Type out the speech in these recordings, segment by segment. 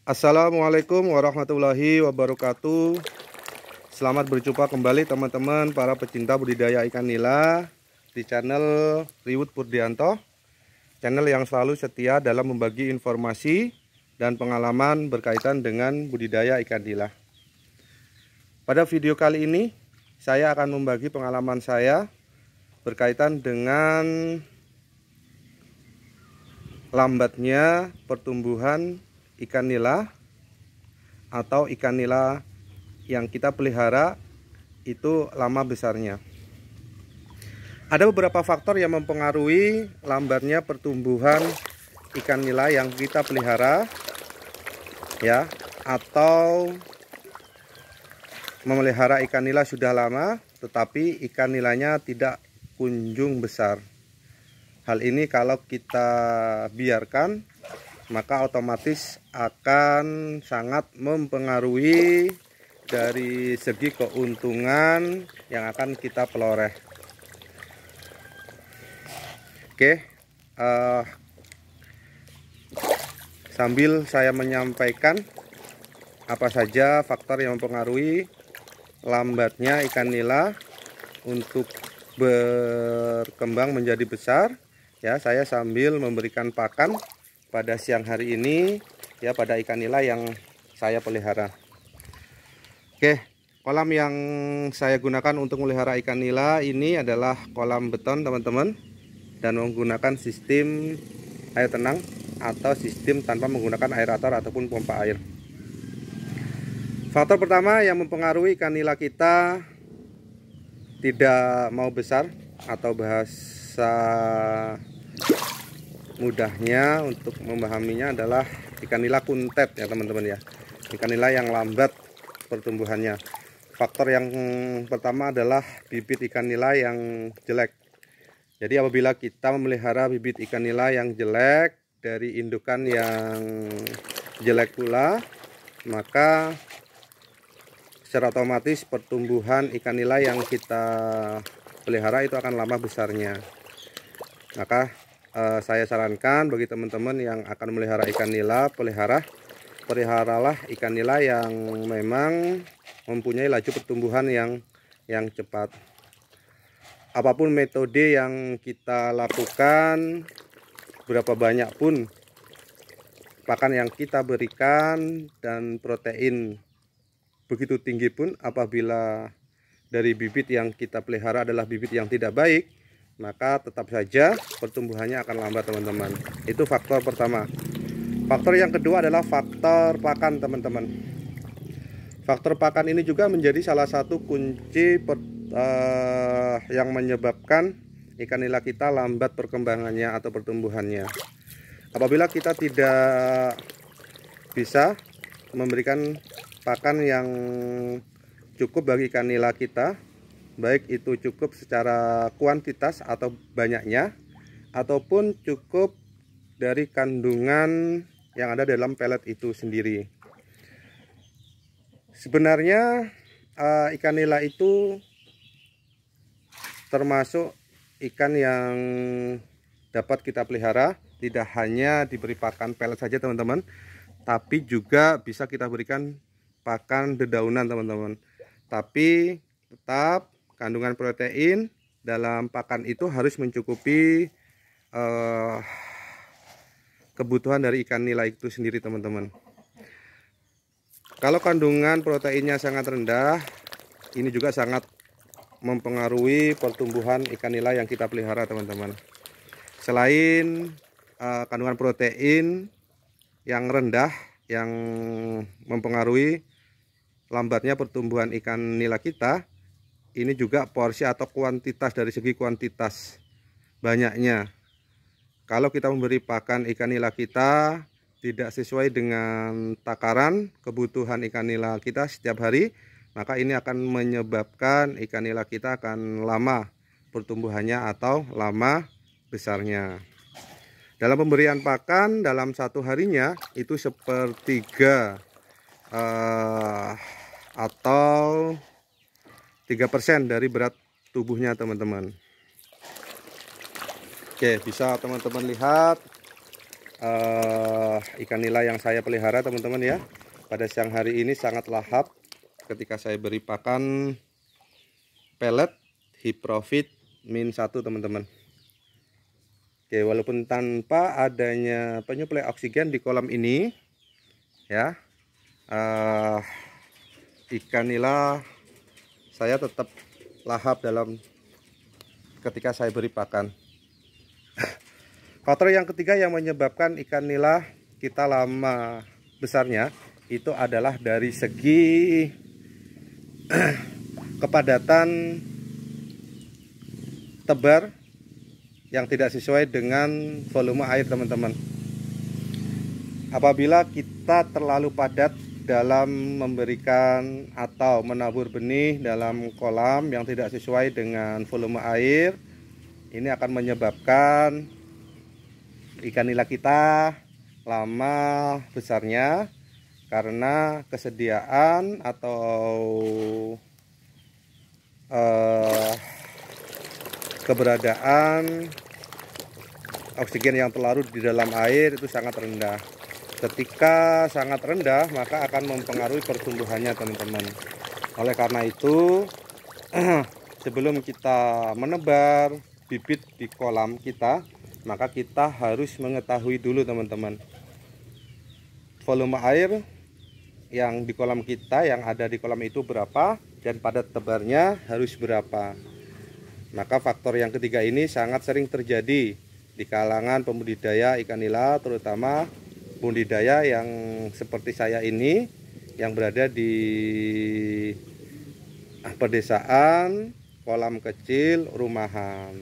Assalamualaikum warahmatullahi wabarakatuh. Selamat berjumpa kembali teman-teman para pecinta budidaya ikan nila di channel Riwut Purdianto, channel yang selalu setia dalam membagi informasi dan pengalaman berkaitan dengan budidaya ikan nila. Pada video kali ini saya akan membagi pengalaman saya berkaitan dengan lambatnya pertumbuhan ikan nila atau ikan nila yang kita pelihara itu lama besarnya. Ada beberapa faktor yang mempengaruhi lambatnya pertumbuhan ikan nila yang kita pelihara ya, atau memelihara ikan nila sudah lama tetapi ikan nilanya tidak kunjung besar. Hal ini kalau kita biarkan maka otomatis akan sangat mempengaruhi dari segi keuntungan yang akan kita peroleh. Oke, sambil saya menyampaikan apa saja faktor yang mempengaruhi lambatnya ikan nila untuk berkembang menjadi besar, ya, saya sambil memberikan pakan pada siang hari ini ya pada ikan nila yang saya pelihara. Oke, kolam yang saya gunakan untuk melihara ikan nila ini adalah kolam beton teman-teman, dan menggunakan sistem air tenang atau sistem tanpa menggunakan aerator ataupun pompa air. Faktor pertama yang mempengaruhi ikan nila kita tidak mau besar, atau bahasa mudahnya untuk memahaminya adalah ikan nila kuntet ya teman-teman ya, ikan nila yang lambat pertumbuhannya. Faktor yang pertama adalah bibit ikan nila yang jelek. Jadi apabila kita memelihara bibit ikan nila yang jelek dari indukan yang jelek pula, maka secara otomatis pertumbuhan ikan nila yang kita pelihara itu akan lama besarnya. Maka saya sarankan bagi teman-teman yang akan memelihara ikan nila, peliharalah ikan nila yang memang mempunyai laju pertumbuhan yang cepat. Apapun metode yang kita lakukan, berapa banyak pun pakan yang kita berikan dan protein begitu tinggi pun, apabila dari bibit yang kita pelihara adalah bibit yang tidak baik, maka tetap saja pertumbuhannya akan lambat teman-teman. Itu faktor pertama. Faktor yang kedua adalah faktor pakan teman-teman. Faktor pakan ini juga menjadi salah satu kunci yang menyebabkan ikan nila kita lambat perkembangannya atau pertumbuhannya. Apabila kita tidak bisa memberikan pakan yang cukup bagi ikan nila kita, baik itu cukup secara kuantitas atau banyaknya, ataupun cukup dari kandungan yang ada dalam pelet itu sendiri. Sebenarnya ikan nila itu termasuk ikan yang dapat kita pelihara, tidak hanya diberi pakan pelet saja teman-teman, tapi juga bisa kita berikan pakan dedaunan teman-teman. Tapi tetap kandungan protein dalam pakan itu harus mencukupi kebutuhan dari ikan nila itu sendiri teman-teman. Kalau kandungan proteinnya sangat rendah, ini juga sangat mempengaruhi pertumbuhan ikan nila yang kita pelihara teman-teman. Selain kandungan protein yang rendah yang mempengaruhi lambatnya pertumbuhan ikan nila kita, ini juga porsi atau kuantitas, dari segi kuantitas banyaknya. Kalau kita memberi pakan ikan nila kita tidak sesuai dengan takaran kebutuhan ikan nila kita setiap hari, maka ini akan menyebabkan ikan nila kita akan lama pertumbuhannya atau lama besarnya. Dalam pemberian pakan dalam satu harinya itu sepertiga atau 3% dari berat tubuhnya teman-teman. Oke, bisa teman-teman lihat ikan nila yang saya pelihara teman-teman ya. Pada siang hari ini sangat lahap ketika saya beri pakan pelet Hiprofit min 1 teman-teman. Oke, walaupun tanpa adanya penyuplai oksigen di kolam ini ya, ikan nila saya tetap lahap ketika saya beri pakan. Faktor yang ketiga yang menyebabkan ikan nila kita lama besarnya itu adalah dari segi kepadatan tebar yang tidak sesuai dengan volume air teman-teman. Apabila kita terlalu padat dalam memberikan atau menabur benih dalam kolam yang tidak sesuai dengan volume air, ini akan menyebabkan ikan nila kita lama besarnya karena kesediaan atau keberadaan oksigen yang terlarut di dalam air itu sangat rendah. Ketika sangat rendah, maka akan mempengaruhi pertumbuhannya teman-teman. Oleh karena itu, sebelum kita menebar bibit di kolam kita, maka kita harus mengetahui dulu teman-teman, volume air yang di kolam kita, yang ada di kolam itu berapa, dan padat tebarnya harus berapa. Maka faktor yang ketiga ini sangat sering terjadi di kalangan pembudidaya ikan nila, terutama budidaya yang seperti saya ini yang berada di pedesaan, kolam kecil, rumahan.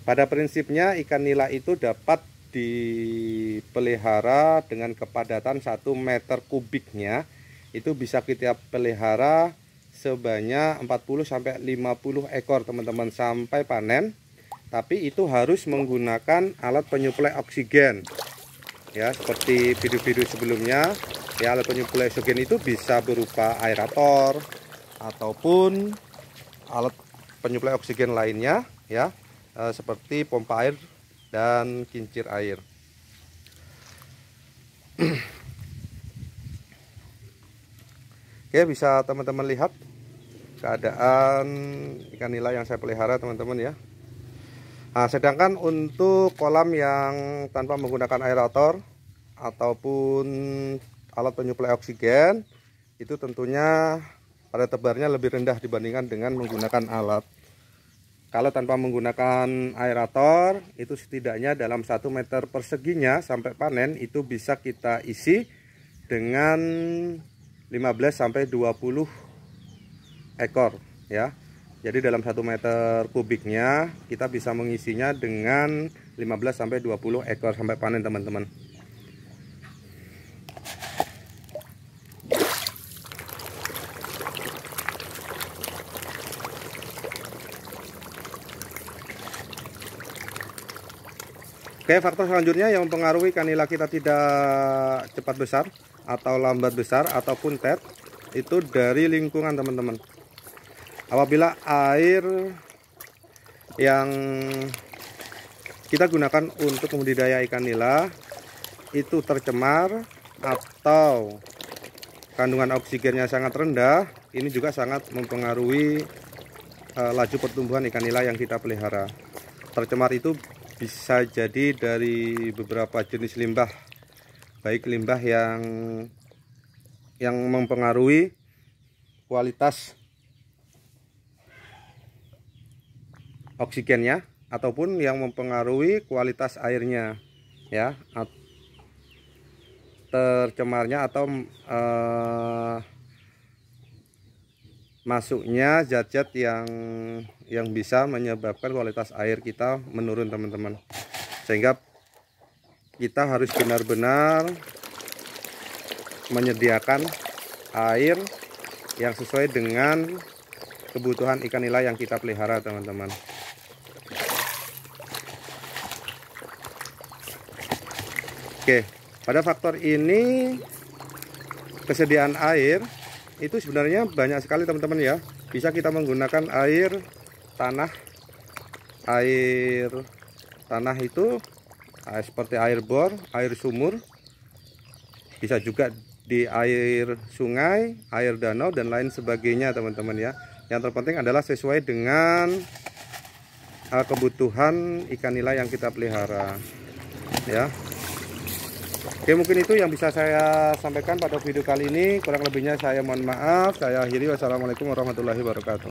Pada prinsipnya ikan nila itu dapat dipelihara dengan kepadatan 1 meter kubiknya itu bisa kita pelihara sebanyak 40-50 ekor teman-teman sampai panen. Tapi itu harus menggunakan alat penyuplai oksigen ya, seperti video-video sebelumnya ya. Alat penyuplai oksigen itu bisa berupa aerator ataupun alat penyuplai oksigen lainnya ya, seperti pompa air dan kincir air. Oke, bisa teman-teman lihat keadaan ikan nila yang saya pelihara teman-teman ya. Nah, sedangkan untuk kolam yang tanpa menggunakan aerator ataupun alat penyuplai oksigen, itu tentunya pada tebarnya lebih rendah dibandingkan dengan menggunakan alat. Kalau tanpa menggunakan aerator, itu setidaknya dalam 1 meter perseginya sampai panen itu bisa kita isi dengan 15-20 ekor ya. Jadi dalam 1 meter kubiknya kita bisa mengisinya dengan 15-20 ekor sampai panen teman-teman. Oke, faktor selanjutnya yang mempengaruhi ikan nila kita tidak cepat besar atau lambat besar ataupun TET itu dari lingkungan teman-teman. Apabila air yang kita gunakan untuk membudidaya ikan nila itu tercemar atau kandungan oksigennya sangat rendah, ini juga sangat mempengaruhi laju pertumbuhan ikan nila yang kita pelihara. Tercemar itu bisa jadi dari beberapa jenis limbah, baik limbah yang mempengaruhi kualitas oksigennya ataupun yang mempengaruhi kualitas airnya ya. Tercemarnya atau masuknya zat-zat yang bisa menyebabkan kualitas air kita menurun teman-teman, sehingga kita harus benar-benar menyediakan air yang sesuai dengan kebutuhan ikan nila yang kita pelihara teman-teman. Oke, pada faktor ini kesediaan air itu sebenarnya banyak sekali teman-teman ya. Bisa kita menggunakan air tanah. Air tanah itu seperti air bor, air sumur, bisa juga di air sungai, air danau dan lain sebagainya teman-teman ya. Yang terpenting adalah sesuai dengan kebutuhan ikan nila yang kita pelihara ya. Oke, mungkin itu yang bisa saya sampaikan pada video kali ini. Kurang lebihnya saya mohon maaf. Saya akhiri. Wassalamualaikum warahmatullahi wabarakatuh.